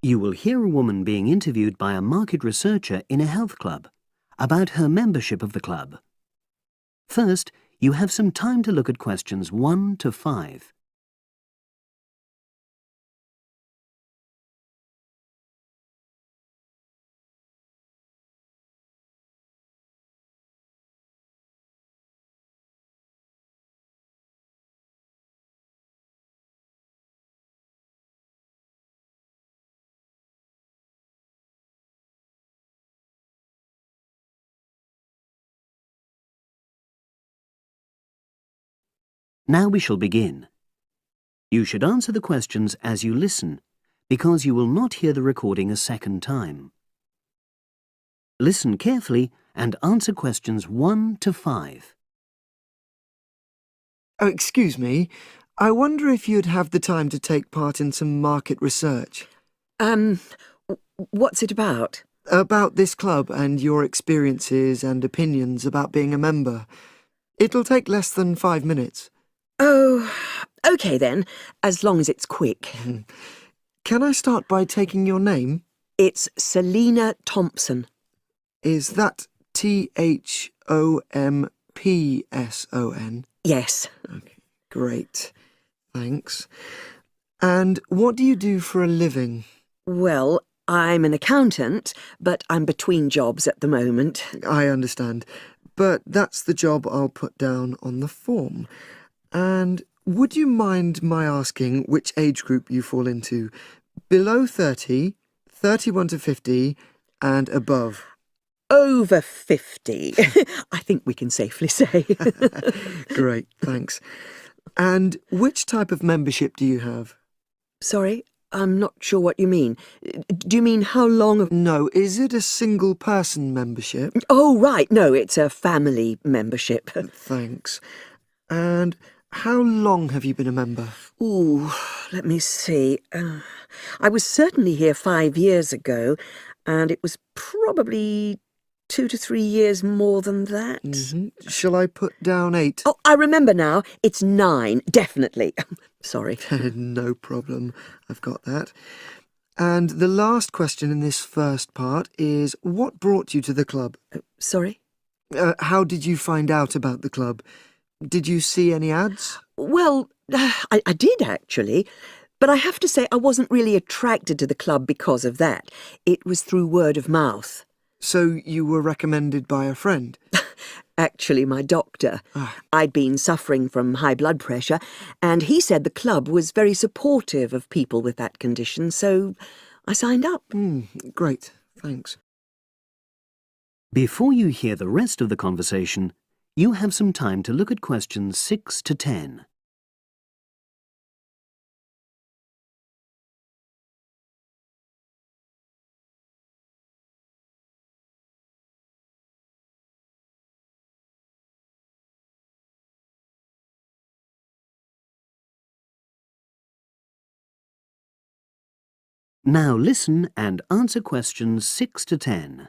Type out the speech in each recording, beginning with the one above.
You will hear a woman being interviewed by a market researcher in a health club about her membership of the club. First, you have some time to look at questions 1 to 5. Now we shall begin. You should answer the questions as you listen, because you will not hear the recording a second time. Listen carefully and answer questions 1 to 5. Oh, excuse me. I wonder if you'd have the time to take part in some market research. What's it about? About this club and your experiences and opinions about being a member. It'll take less than 5 minutes. Oh, OK then, as long as it's quick. Can I start by taking your name? It's Selina Thompson. Is that Thompson? Yes. Okay, great. Thanks. And what do you do for a living? Well, I'm an accountant, but I'm between jobs at the moment. I understand. But that's the job I'll put down on the form. And would you mind my asking which age group you fall into? Below 30, 31 to 50, and above? Over 50, I think we can safely say. Great, thanks. And which type of membership do you have? Sorry, I'm not sure what you mean. Do you mean how long? No, is it a single-person membership? Oh, right, no, it's a family membership. Thanks. And how long have you been a member? Ooh, let me see. I was certainly here 5 years ago, and it was probably 2 to 3 years more than that. Shall I put down 8? Oh, I remember now. It's 9, definitely. Sorry. No problem. I've got that. And the last question in this first part is, what brought you to the club? Sorry? How did you find out about the club? Did you see any ads? Well, I did actually, but I have to say I wasn't really attracted to the club because of that. It was through word of mouth. So you were recommended by a friend? Actually, my doctor. I'd been suffering from high blood pressure, and he said the club was very supportive of people with that condition, so I signed up. Great, thanks. Before you hear the rest of the conversation, you have some time to look at questions 6 to 10. Now listen and answer questions 6 to 10.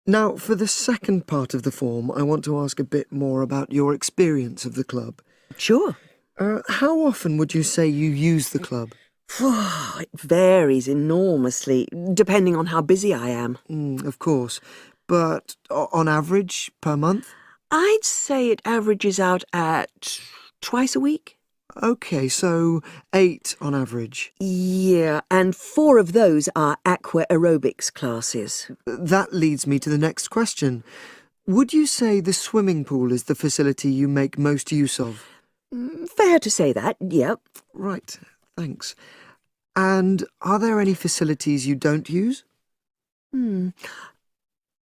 Now, for the second part of the form, I want to ask a bit more about your experience of the club. Sure. How often would you say you use the club? It varies enormously, depending on how busy I am. Of course. But on average, per month? I'd say it averages out at twice a week. OK, so 8 on average. Yeah, and 4 of those are aqua aerobics classes. That leads me to the next question. Would you say the swimming pool is the facility you make most use of? Fair to say that, yep. Right, thanks. And are there any facilities you don't use?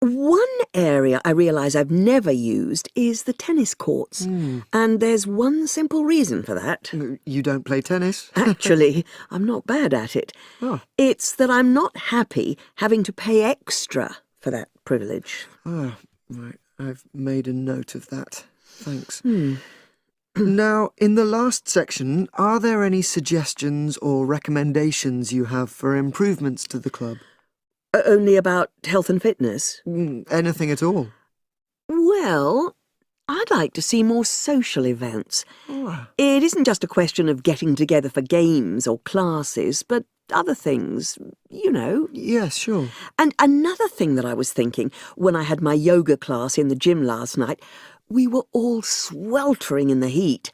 One area I realise I've never used is the tennis courts. And there's one simple reason for that. You don't play tennis? Actually, I'm not bad at it. Oh. It's that I'm not happy having to pay extra for that privilege. Oh, right. I've made a note of that. Thanks. Now, in the last section, are there any suggestions or recommendations you have for improvements to the club? Only about health and fitness? Anything at all? Well, I'd like to see more social events. Oh, It isn't just a question of getting together for games or classes, but other things, you know. yes, sure. And another thing that I was thinking, when I had my yoga class in the gym last night, we were all sweltering in the heat,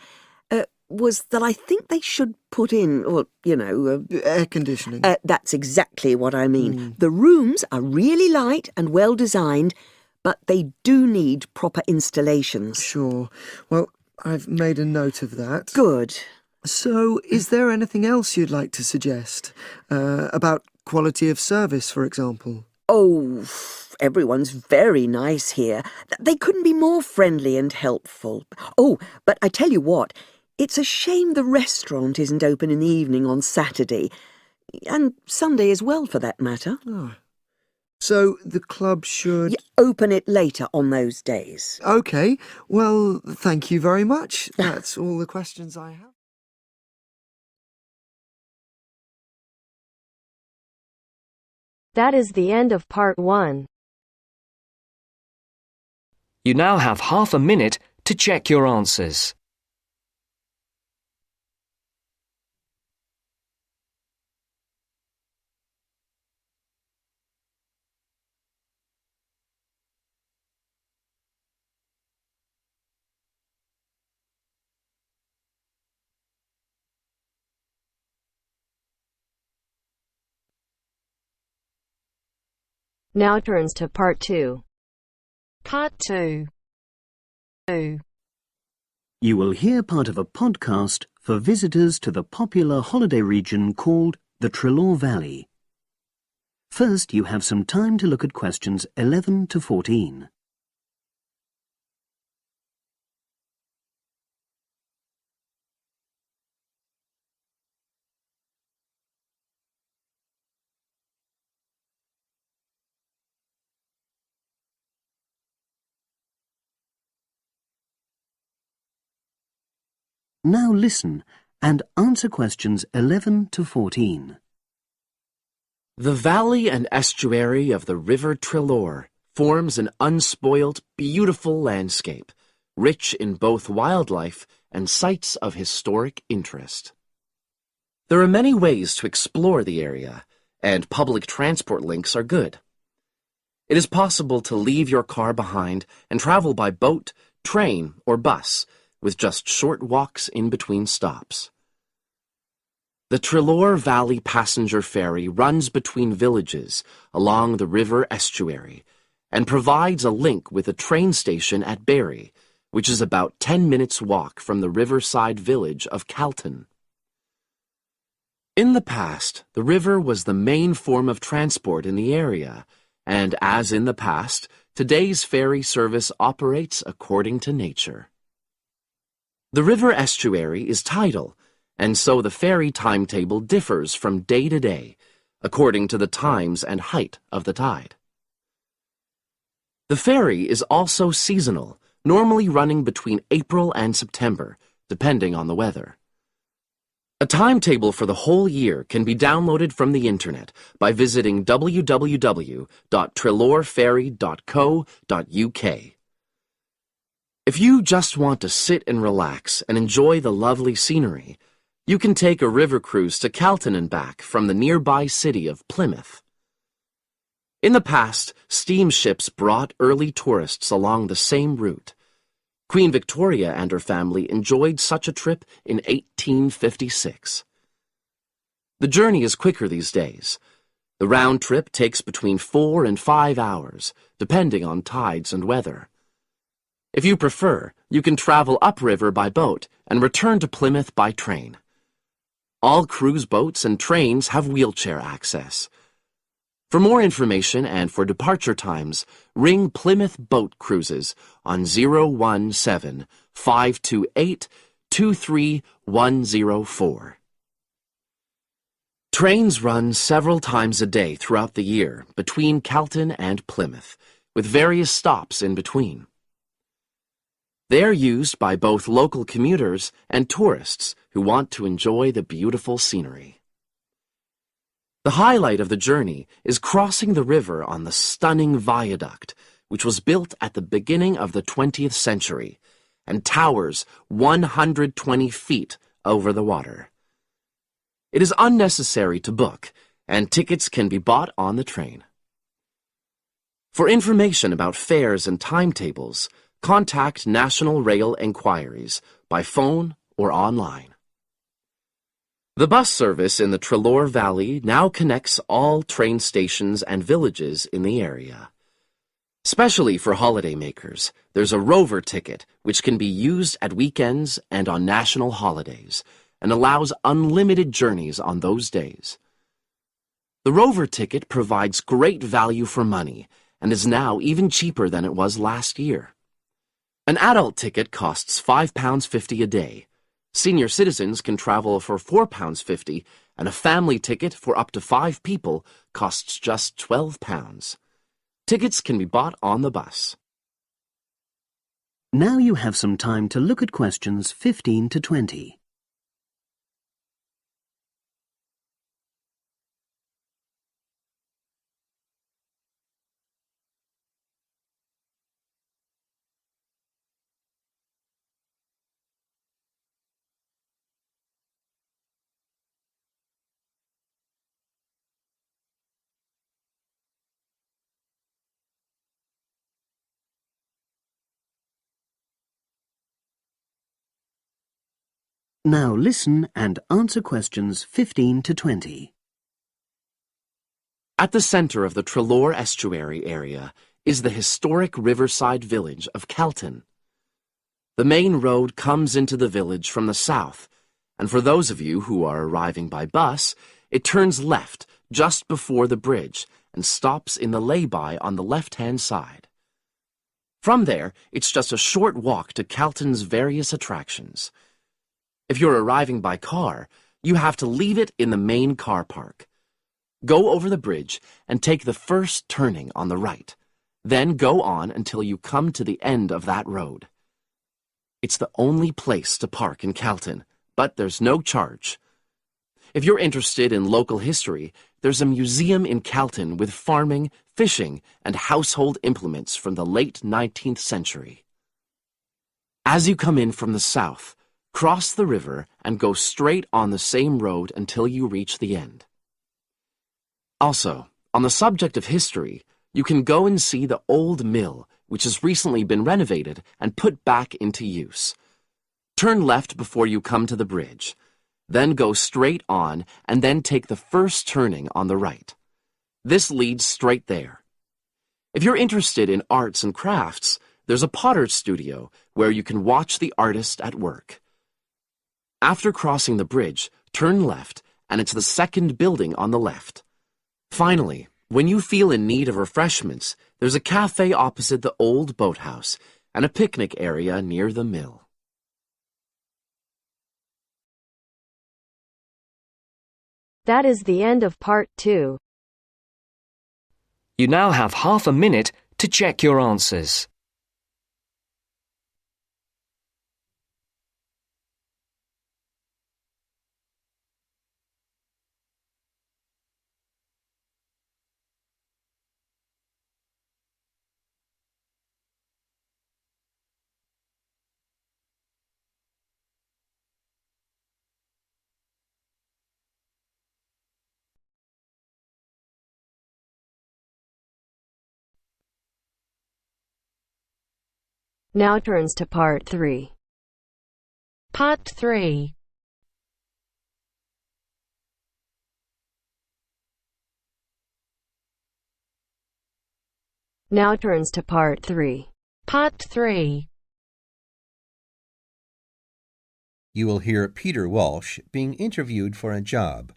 was that I think they should put in, or, you know... Air conditioning. That's exactly what I mean. The rooms are really light and well designed, but they do need proper installations. Sure. Well, I've made a note of that. Good. So, is there anything else you'd like to suggest? About quality of service, for example? Oh, everyone's very nice here. They couldn't be more friendly and helpful. Oh, but I tell you what, it's a shame the restaurant isn't open in the evening on Saturday, and Sunday as well, for that matter. Oh. So, the club should... Open it later on those days. OK. Well, thank you very much. That's all the questions I have. That is the end of part 1. You now have half a minute to check your answers. Now turns to part 2. Part 2. You will hear part of a podcast for visitors to the popular holiday region called the Trelaw Valley. First, you have some time to look at questions 11 to 14. Now listen and answer questions 11 to 14. The valley and estuary of the River Trelaw forms an unspoilt, beautiful landscape, rich in both wildlife and sites of historic interest. There are many ways to explore the area, and public transport links are good. It is possible to leave your car behind and travel by boat, train, or bus, with just short walks in between stops. The Trelaw Valley Passenger Ferry runs between villages along the river estuary and provides a link with a train station at Barry, which is about 10 minutes' walk from the riverside village of Calton. In the past, the river was the main form of transport in the area, and as in the past, today's ferry service operates according to nature. The river estuary is tidal, and so the ferry timetable differs from day to day, according to the times and height of the tide. The ferry is also seasonal, normally running between April and September, depending on the weather. A timetable for the whole year can be downloaded from the internet by visiting www.trelawferry.co.uk. If you just want to sit and relax and enjoy the lovely scenery, you can take a river cruise to Calton and back from the nearby city of Plymouth. In the past, steamships brought early tourists along the same route. Queen Victoria and her family enjoyed such a trip in 1856. The journey is quicker these days. The round trip takes between 4 and 5 hours, depending on tides and weather. If you prefer, you can travel upriver by boat and return to Plymouth by train. All cruise boats and trains have wheelchair access. For more information and for departure times, ring Plymouth Boat Cruises on 017-528-23104. Trains run several times a day throughout the year between Calton and Plymouth, with various stops in between. They are used by both local commuters and tourists who want to enjoy the beautiful scenery. The highlight of the journey is crossing the river on the stunning viaduct, which was built at the beginning of the 20th century and towers 120 feet over the water. It is unnecessary to book, and tickets can be bought on the train. For information about fares and timetables, contact National Rail Enquiries by phone or online. The bus service in the Trelor Valley now connects all train stations and villages in the area. Especially for holidaymakers, there's a Rover ticket which can be used at weekends and on national holidays and allows unlimited journeys on those days. The Rover ticket provides great value for money and is now even cheaper than it was last year. An adult ticket costs £5.50 a day. Senior citizens can travel for £4.50, and a family ticket for up to 5 people costs just £12. Tickets can be bought on the bus. Now you have some time to look at questions 15 to 20. Now listen and answer questions 15 to 20. At the center of the Trelor Estuary area is the historic riverside village of Calton. The main road comes into the village from the south, and for those of you who are arriving by bus, it turns left just before the bridge and stops in the lay-by on the left-hand side. From there, it's just a short walk to Calton's various attractions. If you're arriving by car, you have to leave it in the main car park. Go over the bridge and take the first turning on the right. Then go on until you come to the end of that road. It's the only place to park in Calton, but there's no charge. If you're interested in local history, there's a museum in Calton with farming, fishing, and household implements from the late 19th century. As you come in from the south, cross the river and go straight on the same road until you reach the end. Also, on the subject of history, you can go and see the old mill, which has recently been renovated and put back into use. Turn left before you come to the bridge. Then go straight on and then take the first turning on the right. This leads straight there. If you're interested in arts and crafts, there's a potter's studio where you can watch the artist at work. After crossing the bridge, turn left, and it's the second building on the left. Finally, when you feel in need of refreshments, there's a cafe opposite the old boathouse and a picnic area near the mill. That is the end of part 2. You now have half a minute to check your answers. Now turns to part 3. Part 3. Now turns to part 3. Part 3. You will hear Peter Walsh being interviewed for a job.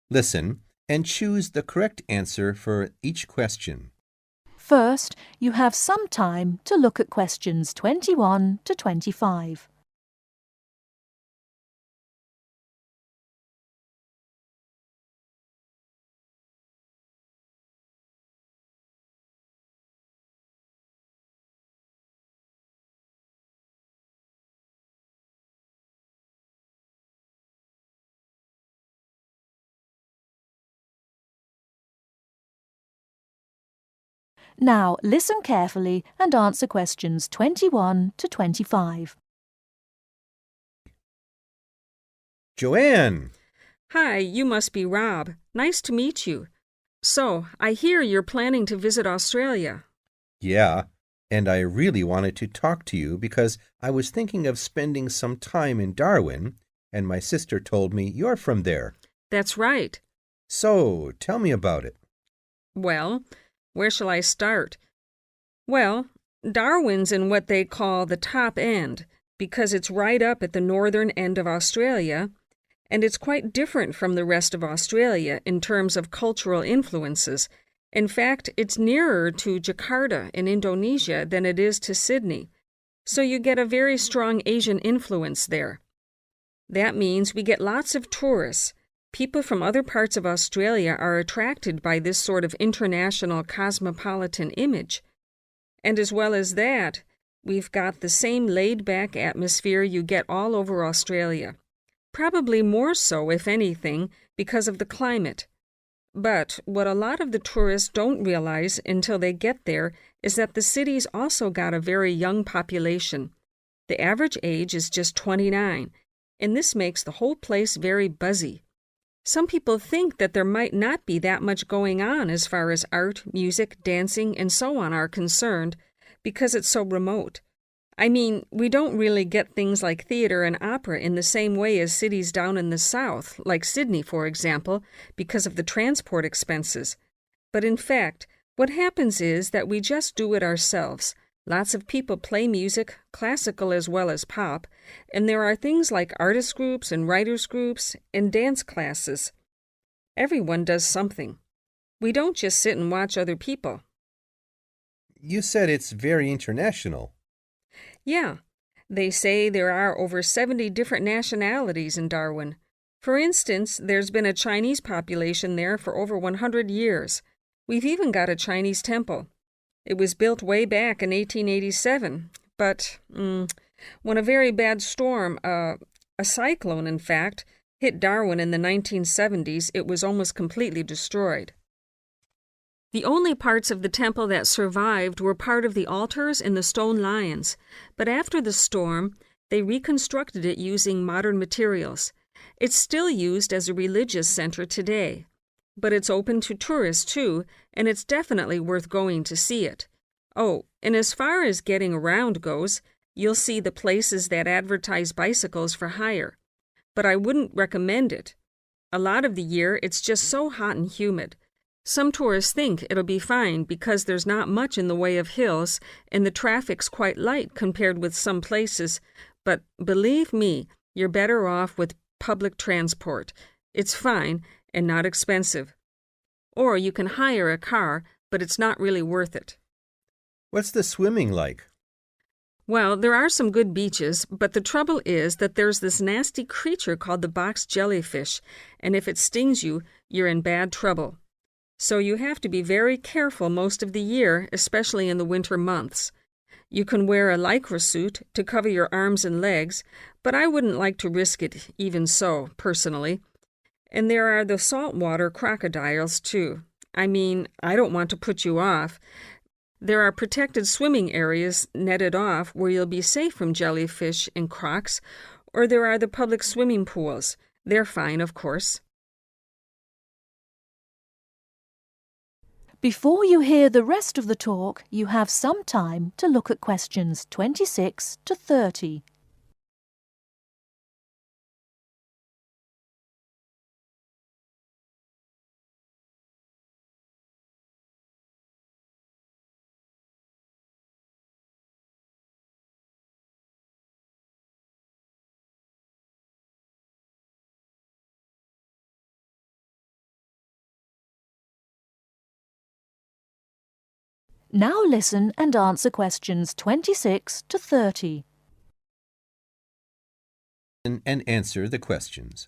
Listen and choose the correct answer for each question. First, you have some time to look at questions 21 to 25. Now listen carefully and answer questions 21 to 25. Joanne! Hi, you must be Rob. Nice to meet you. So, I hear you're planning to visit Australia. Yeah, and I really wanted to talk to you because I was thinking of spending some time in Darwin, and my sister told me you're from there. That's right. So, tell me about it. Well, where shall I start? Well, Darwin's in what they call the top end, because it's right up at the northern end of Australia, and it's quite different from the rest of Australia in terms of cultural influences. In fact, it's nearer to Jakarta in Indonesia than it is to Sydney, so you get a very strong Asian influence there. That means we get lots of tourists. People from other parts of Australia are attracted by this sort of international cosmopolitan image. And as well as that, we've got the same laid-back atmosphere you get all over Australia. Probably more so, if anything, because of the climate. But what a lot of the tourists don't realize until they get there is that the city's also got a very young population. The average age is just 29, and this makes the whole place very buzzy. Some people think that there might not be that much going on as far as art, music, dancing, and so on are concerned, because it's so remote. I mean, we don't really get things like theater and opera in the same way as cities down in the south, like Sydney, for example, because of the transport expenses. But in fact, what happens is that we just do it ourselves. Lots of people play music, classical as well as pop, and there are things like artist groups and writers groups and dance classes. Everyone does something. We don't just sit and watch other people. You said it's very international. Yeah, they say there are over 70 different nationalities in Darwin. For instance, there's been a Chinese population there for over 100 years. We've even got a Chinese temple. It was built way back in 1887, but when a very bad storm, a cyclone in fact, hit Darwin in the 1970s, it was almost completely destroyed. The only parts of the temple that survived were part of the altars and the stone lions, but after the storm, they reconstructed it using modern materials. It's still used as a religious center today, but it's open to tourists too, and it's definitely worth going to see it. Oh, and as far as getting around goes, you'll see the places that advertise bicycles for hire, but I wouldn't recommend it. A lot of the year, it's just so hot and humid. Some tourists think it'll be fine because there's not much in the way of hills and the traffic's quite light compared with some places, but believe me, you're better off with public transport. It's fine and not expensive. Or you can hire a car, but it's not really worth it. What's the swimming like? Well, there are some good beaches, but the trouble is that there's this nasty creature called the box jellyfish, and if it stings you, you're in bad trouble. So you have to be very careful most of the year, especially in the winter months. You can wear a lycra suit to cover your arms and legs, but I wouldn't like to risk it even so, personally. And there are the saltwater crocodiles, too. I mean, I don't want to put you off. There are protected swimming areas netted off where you'll be safe from jellyfish and crocs, or there are the public swimming pools. They're fine, of course. Before you hear the rest of the talk, you have some time to look at questions 26 to 30. Now listen and answer questions 26 to 30. And answer the questions.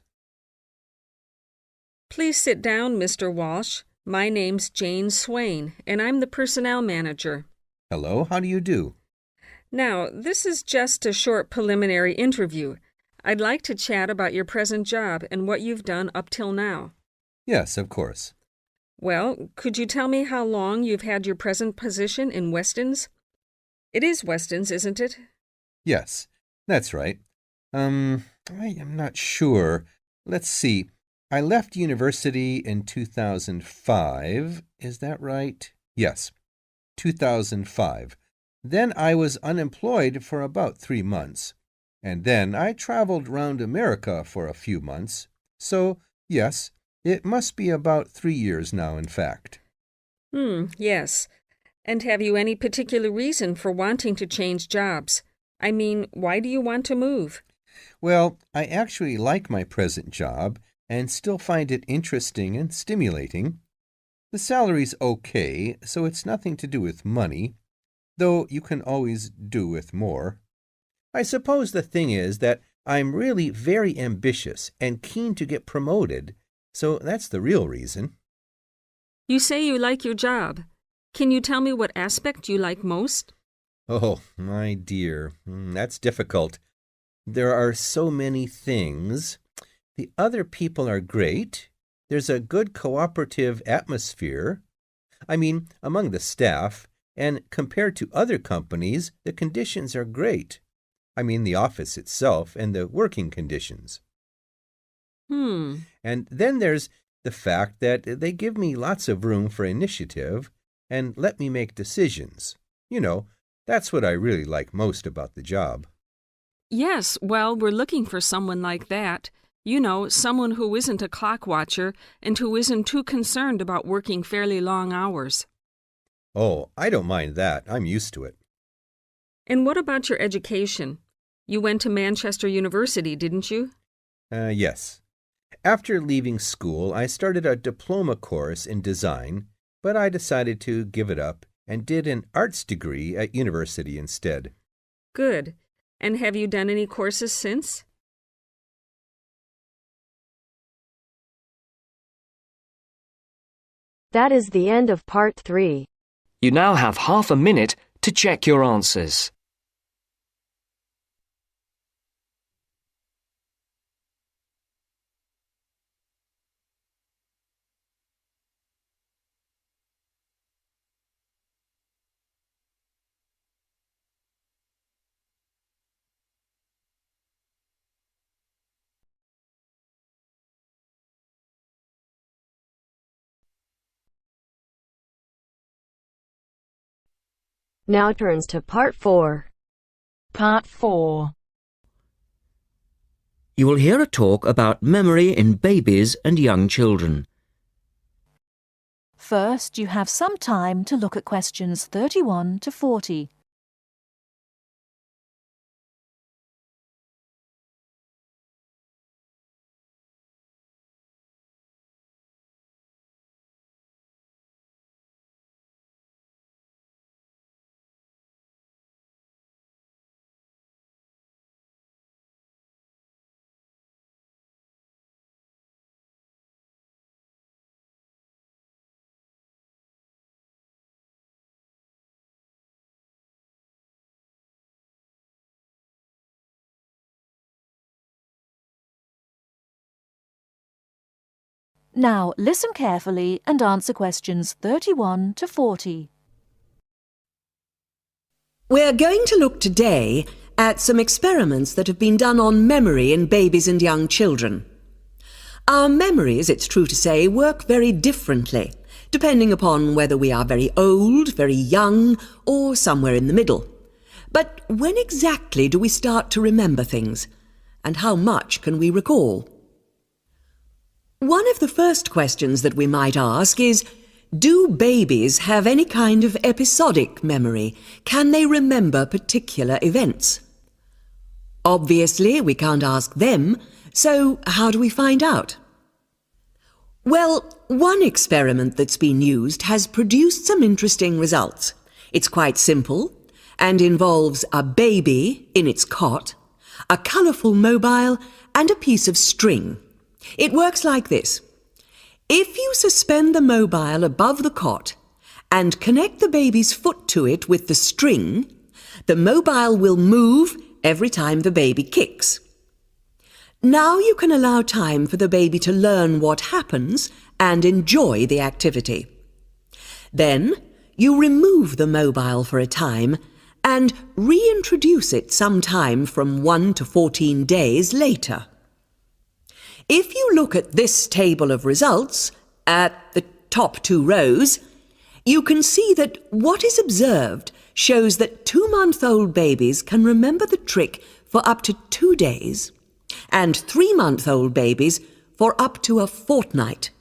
Please sit down, Mr. Walsh. My name's Jane Swain, and I'm the personnel manager. Hello, how do you do? Now, this is just a short preliminary interview. I'd like to chat about your present job and what you've done up till now. Yes, of course. Well, could you tell me how long you've had your present position in Weston's? It is Weston's, isn't it? Yes, that's right. I am not sure. Let's see. I left university in 2005. Is that right? Yes, 2005. Then I was unemployed for about 3 months. And then I traveled round America for a few months. So, yes, it must be about 3 years now, in fact. Yes. And have you any particular reason for wanting to change jobs? I mean, why do you want to move? Well, I actually like my present job and still find it interesting and stimulating. The salary's okay, so it's nothing to do with money, though you can always do with more. I suppose the thing is that I'm really very ambitious and keen to get promoted, so that's the real reason. You say you like your job. Can you tell me what aspect you like most? Oh, my dear, that's difficult. There are so many things. The other people are great. There's a good cooperative atmosphere. I mean, among the staff, and compared to other companies, the conditions are great. I mean, the office itself and the working conditions. And then there's the fact that they give me lots of room for initiative and let me make decisions. You know, that's what I really like most about the job. Yes, well, we're looking for someone like that. You know, someone who isn't a clock watcher and who isn't too concerned about working fairly long hours. Oh, I don't mind that. I'm used to it. And what about your education? You went to Manchester University, didn't you? Yes. After leaving school, I started a diploma course in design, but I decided to give it up and did an arts degree at university instead. Good. And have you done any courses since? That is the end of part 3. You now have half a minute to check your answers. Now turns to part 4. Part 4. You will hear a talk about memory in babies and young children. First, you have some time to look at questions 31 to 40. Now listen carefully and answer questions 31 to 40. We're going to look today at some experiments that have been done on memory in babies and young children. Our memories, it's true to say, work very differently, depending upon whether we are very old, very young, or somewhere in the middle. But when exactly do we start to remember things? And how much can we recall? One of the first questions that we might ask is, do babies have any kind of episodic memory? Can they remember particular events? Obviously, we can't ask them, so how do we find out? Well, one experiment that's been used has produced some interesting results. It's quite simple and involves a baby in its cot, a colourful mobile, and a piece of string. It works like this. If you suspend the mobile above the cot and connect the baby's foot to it with the string, the mobile will move every time the baby kicks. Now you can allow time for the baby to learn what happens and enjoy the activity. Then you remove the mobile for a time and reintroduce it sometime from 1 to 14 days later. If you look at this table of results, at the top 2 rows, you can see that what is observed shows that 2-month-old babies can remember the trick for up to 2 days, and 3-month-old babies for up to a fortnight.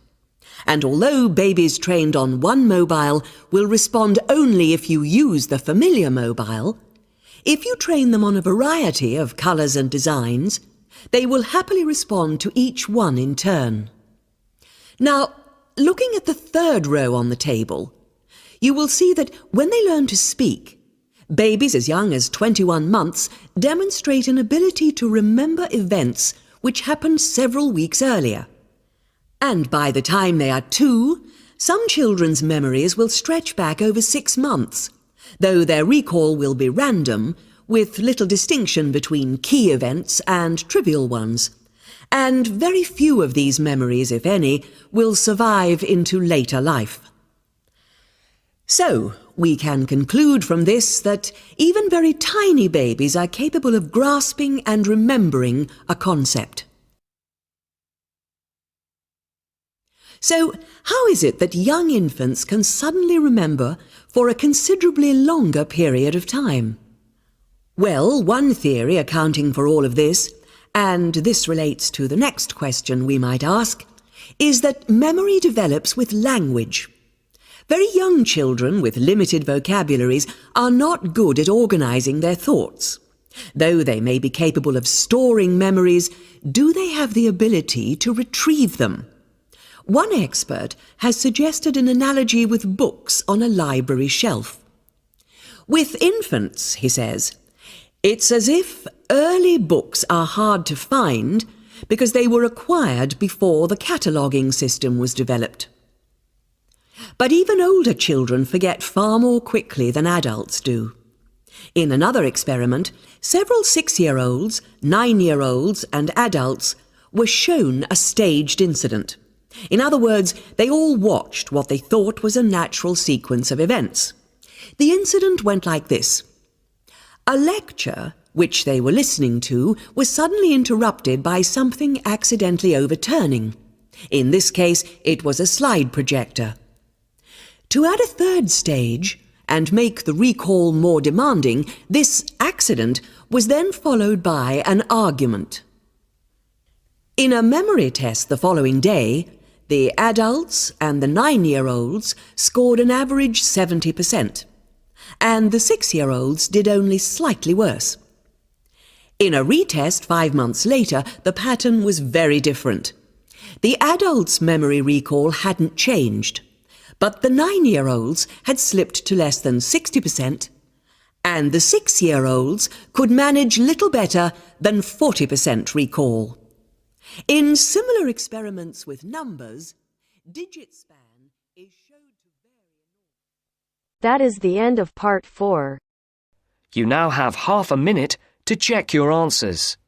And although babies trained on one mobile will respond only if you use the familiar mobile, if you train them on a variety of colours and designs, they will happily respond to each one in turn. Now, looking at the 3rd row on the table, you will see that when they learn to speak, babies as young as 21 months demonstrate an ability to remember events which happened several weeks earlier. And by the time they are 2, some children's memories will stretch back over 6 months, though their recall will be random, with little distinction between key events and trivial ones. And very few of these memories, if any, will survive into later life. So, we can conclude from this that even very tiny babies are capable of grasping and remembering a concept. So, how is it that young infants can suddenly remember for a considerably longer period of time? Well, one theory accounting for all of this, and this relates to the next question we might ask, is that memory develops with language. Very young children with limited vocabularies are not good at organising their thoughts. Though they may be capable of storing memories, do they have the ability to retrieve them? One expert has suggested an analogy with books on a library shelf. With infants, he says, it's as if early books are hard to find because they were acquired before the cataloguing system was developed. But even older children forget far more quickly than adults do. In another experiment, several 6-year-olds, 9-year-olds, and adults were shown a staged incident. In other words, they all watched what they thought was a natural sequence of events. The incident went like this. A lecture, which they were listening to, was suddenly interrupted by something accidentally overturning. In this case, it was a slide projector. To add a 3rd stage, and make the recall more demanding, this accident was then followed by an argument. In a memory test the following day, the adults and the 9-year-olds scored an average 70%, and the 6-year-olds did only slightly worse. In a retest 5 months later, the pattern was very different. The adults' memory recall hadn't changed, but the 9-year-olds had slipped to less than 60%, and the 6-year-olds could manage little better than 40% recall. In similar experiments with numbers, digit span is shown to vary. That is the end of part 4. You now have half a minute to check your answers.